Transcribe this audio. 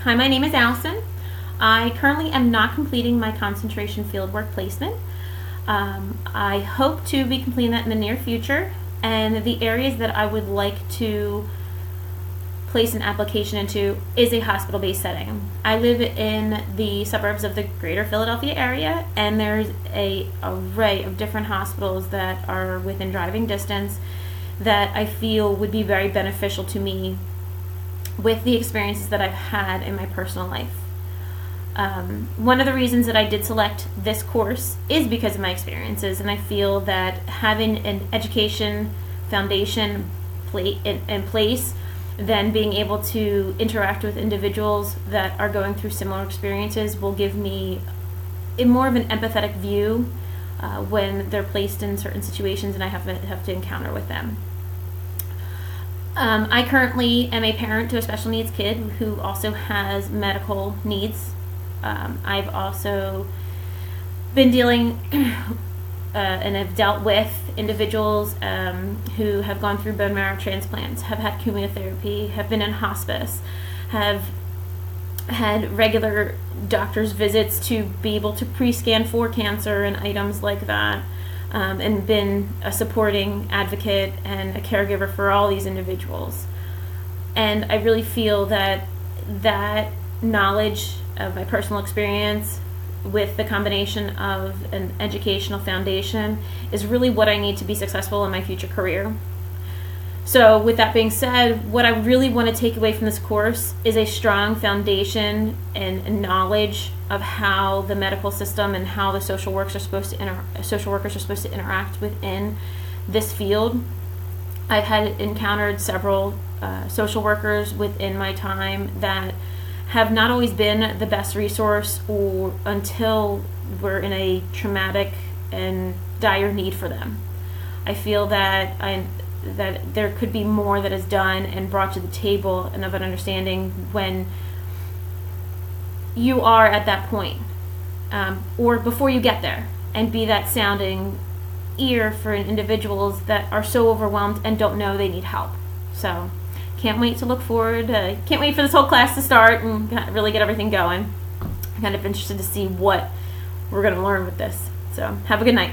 Hi, my name is Allison. I currently am not completing my concentration fieldwork placement. I hope to be completing that in the near future, and the areas that I would like to place an application into is a hospital-based setting. I live in the suburbs of the greater Philadelphia area, and there's an array of different hospitals that are within driving distance that I feel would be very beneficial to me with the experiences that I've had in my personal life. One of the reasons that I did select this course is because of my experiences, and I feel that having an education foundation in place, then being able to interact with individuals that are going through similar experiences will give me more of an empathetic view when they're placed in certain situations and I have to encounter with them. I currently am a parent to a special needs kid who also has medical needs. I've also been dealing and have dealt with individuals who have gone through bone marrow transplants, have had chemotherapy, have been in hospice, have had regular doctor's visits to be able to pre-scan for cancer and items like that, and been a supporting advocate and a caregiver for all these individuals. And I really feel that knowledge of my personal experience with the combination of an educational foundation is really what I need to be successful in my future career. So with that being said, what I really want to take away from this course is a strong foundation and knowledge of how the medical system and how the social workers are supposed to interact within this field. I've encountered several social workers within my time that have not always been the best resource or until we're in a traumatic and dire need for them. I feel that there could be more that is done and brought to the table and of an understanding when you are at that point, or before you get there, and be that sounding ear for individuals that are so overwhelmed and don't know they need help. So can't wait to look forward. Can't wait for this whole class to start and really get everything going. I'm kind of interested to see what we're going to learn with this. So have a good night.